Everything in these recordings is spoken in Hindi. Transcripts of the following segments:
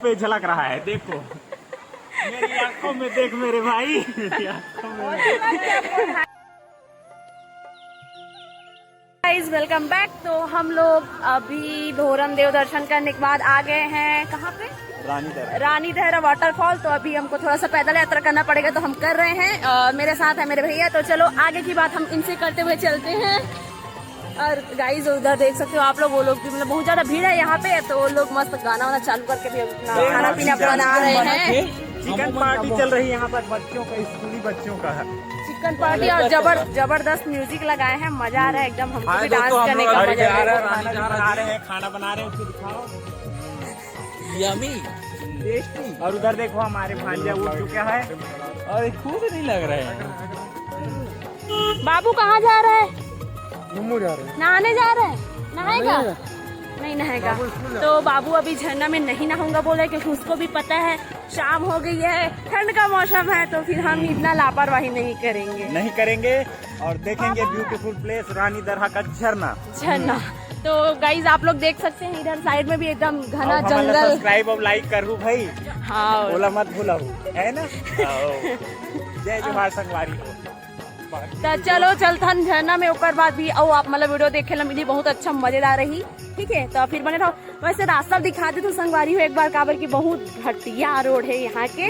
पे झलक रहा है, देखो मेरी आंखों में, देख मेरे भाई, मेरी आंखों में। Guys welcome back. तो हम लोग अभी भोरम देव दर्शन करने के बाद आ गए हैं कहाँ पे, रानी दहरा वाटरफॉल। तो अभी हमको थोड़ा सा पैदल यात्रा करना पड़ेगा, तो हम कर रहे हैं। मेरे साथ है मेरे भैया। तो चलो आगे की बात हम इनसे करते हुए चलते हैं। और गाइस उधर देख सकते हो आप लोग, वो लोग भी मतलब बहुत ज्यादा भीड़ है यहाँ पे। तो वो लोग मस्त गाना वाना चालू करके भी अपना खाना पीना बना रहे हैं। चिकन पार्टी चल रही है यहाँ पर, बच्चों का, स्कूली बच्चों का है चिकन पार्टी। और जबरदस्त म्यूजिक लगाए हैं, मजा आ रहा है एकदम। हमको भी डांस करने का मजा आ रहा है। खाना बना रहे हैं, उसको दिखाओ, यमी टेस्टी। और उधर देखो हमारे भांजा उठ चुका है और खुद नहीं लग रहे हैं। बाबू कहाँ जा रहा है? जा रहे हैं, नहाने जा रहे हैं। नहाएगा? नहीं नहाएगा। तो बाबू अभी झरना में नहीं नहाऊंगा बोले, क्योंकि उसको भी पता है शाम हो गई है, ठंड का मौसम है। तो फिर हम इतना लापरवाही नहीं करेंगे और देखेंगे ब्यूटीफुल प्लेस रानी दरहा का झरना। तो गाइज आप लोग देख सकते हैं, इधर साइड में भी एकदम घना जंगल। सब्सक्राइब और लाइक करूँ भाई, हाँ बोला मत भूला है ना। जय जोहार संगवारी को। तो चलो चलथन झरना में ऊपर बाद भी आओ आप, मतलब वीडियो देखे ला मिली, बहुत अच्छा मजेदार रही। ठीक है, तो फिर बने रहो। वैसे रास्ता दिखा दे तो संगवारी हो एक बार काबर की, बहुत घटिया रोड है यहाँ के।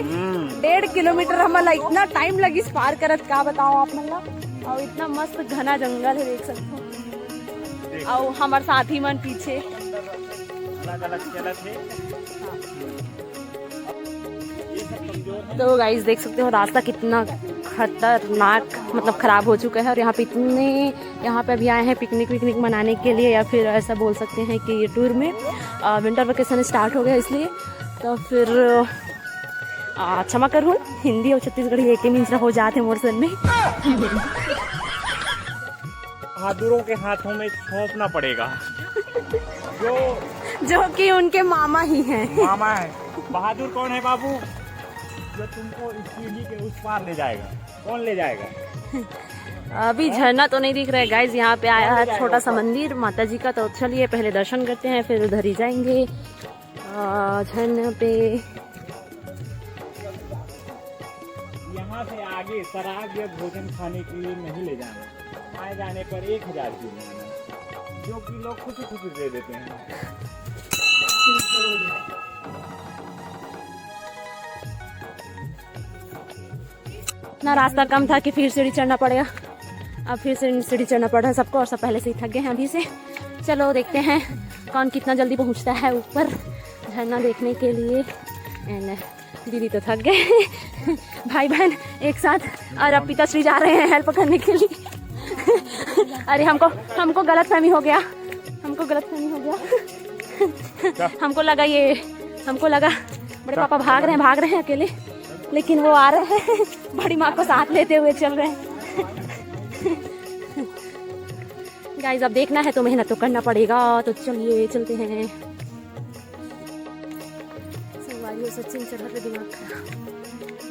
1.5 किलोमीटर हमारा इतना टाइम लगी पार करत, का बताओ आप मतलब। और इतना मस्त घना जंगल है, देख सकते हो। और हमारे साथी मन पीछे अलग चलत है। तो गाइस देख सकते हो रास्ता कितना खतरनाक मतलब खराब हो चुका है। और यहाँ पे अभी आए हैं पिकनिक मनाने के लिए, या फिर ऐसा बोल सकते हैं कि ये टूर में विंटर वेकेशन स्टार्ट हो गया इसलिए। तो फिर क्षमा करूँ, हिंदी और छत्तीसगढ़ी एक ही मिंच हो जाते मोरसन में। बहादुरों के हाथों में सौंपना पड़ेगा, जो कि उनके मामा ही हैं। मामा है। बहादुर कौन है बाबू, जो तुमको इस सीढ़ी के उस पार ले जाएगा? कौन ले जाएगा? अभी झरना तो नहीं दिख रहा है गाइज। यहाँ पे आया है छोटा सा मंदिर माता जी का। तो चलिए पहले दर्शन करते हैं, फिर उधर ही जाएंगे झरना पे। यहाँ से आगे शराब या भोजन खाने के लिए नहीं ले जाना। आए जाने पर 1000 की लेना, जो कि लोग खुशी दे देते हैं। इतना रास्ता कम था कि फिर सीढ़ी चढ़ना पड़ेगा। अब फिर से सीढ़ी चढ़ना पड़ रहा है सबको, और सब पहले से ही थक गए हैं अभी से। चलो देखते हैं कौन कितना जल्दी पहुंचता है ऊपर झरना देखने के लिए। दीदी तो थक गए। भाई बहन एक साथ, और अब पिताश्री जा रहे हैं हेल्प करने के लिए। अरे हमको गलतफहमी हो गया। हमको लगा बड़े पापा भाग रहे हैं अकेले, लेकिन वो आ रहे हैं बड़ी माँ को साथ लेते हुए चल रहे हैं। गाइस अब देखना है तो मेहनत तो करना पड़ेगा। तो चलिए चलते हैं। संगवारी सचिन चढ़ पे दिमाग खराब,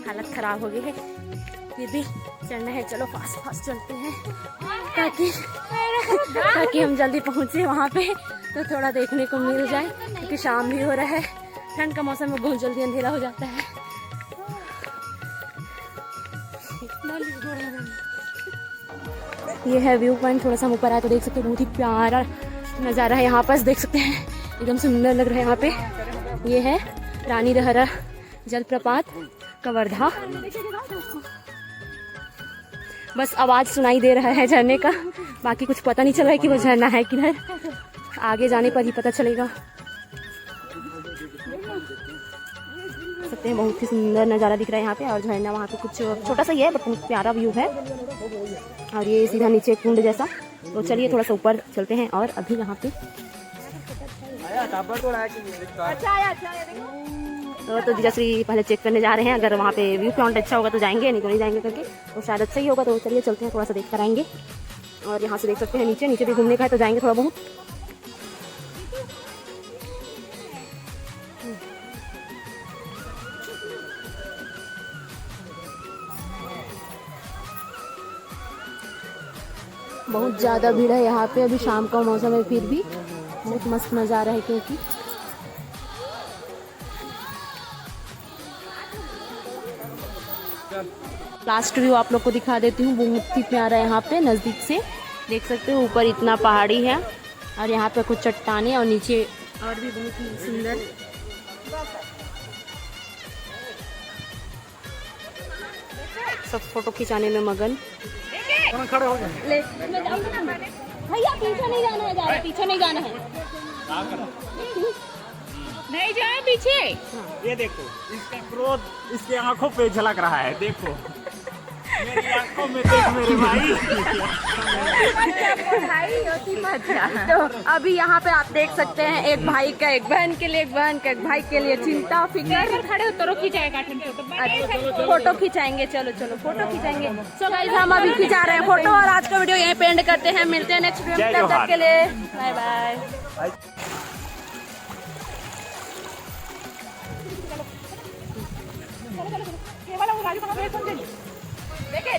हालत खराब हो गई है, फिर भी चढ़ना है। चलो फास्ट चलते हैं, ताकि हम जल्दी पहुँचे वहाँ पे, तो थोड़ा देखने को मिल जाए। क्योंकि शाम भी हो रहा है, ठंड का मौसम में बहुत जल्दी अंधेरा हो जाता है। ये है व्यू पॉइंट। थोड़ा सा ऊपर आया तो देख सकते हैं, बहुत ही प्यारा नज़ारा है यहाँ पास। देख सकते हैं एकदम सुंदर लग रहा है यहाँ पे। ये है रानी दहरा जलप्रपात कवर्धा। बस आवाज़ सुनाई दे रहा है झरने का, बाकी कुछ पता नहीं चल रहा है कि वो झरना है किधर। आगे जाने पर ही पता चलेगा। सकते हैं बहुत ही सुंदर नज़ारा दिख रहा है यहाँ पे। और झरना वहाँ पे कुछ छोटा सा ही है, बट बहुत प्यारा व्यू है। और ये सीधा नीचे कुंड जैसा। तो चलिए थोड़ा सा ऊपर चलते हैं। और अभी यहाँ पे तो जीजाश्री पहले चेक करने जा रहे हैं, अगर वहाँ पे व्यू पॉइंट अच्छा होगा तो जाएंगे, नहीं तो नहीं जाएंगे करके। तो शायद अच्छा ही होगा, तो चलिए चलते हैं, थोड़ा सा देख कर आएंगे। और यहाँ से देख सकते हैं नीचे भी घूमने का है, तो जाएंगे थोड़ा बहुत। बहुत ज़्यादा भीड़ है यहाँ पे, अभी शाम का मौसम है, फिर भी बहुत मस्त नज़ारा है। क्योंकि लास्ट व्यू आप लोग को दिखा देती हूँ, बहुत ही प्यारा है यहाँ पे नज़दीक से देख सकते हो। ऊपर इतना पहाड़ी है और यहाँ पे कुछ चट्टानें और नीचे और भी बहुत ही सुंदर। सब फोटो खिंचाने में मगन। ले मैं जाऊंगी ना भैया, पीछे नहीं जाना है, ज़्यादा पीछे नहीं जाना है, नहीं जाए पीछे। ये देखो इसका क्रोध इसके आंखों पे झलक रहा है, देखो मेरी आंखों में देख मेरे भाई। तो अभी यहाँ पे आप देख सकते हैं एक भाई का एक बहन के लिए, एक बहन का एक भाई के लिए चिंता फिक्र। खड़े हो तो खिंचाएगा फोटो खिंचाएंगे, चलो चलो फोटो खिंचाएंगे। सो गाइस हम अभी खिंचा रहे हैं फोटो और आज का वीडियो यहीं पे एंड करते हैं। मिलते हैं नेक्स्ट वीडियो में, तब तक के लिए बाय बाय। देखे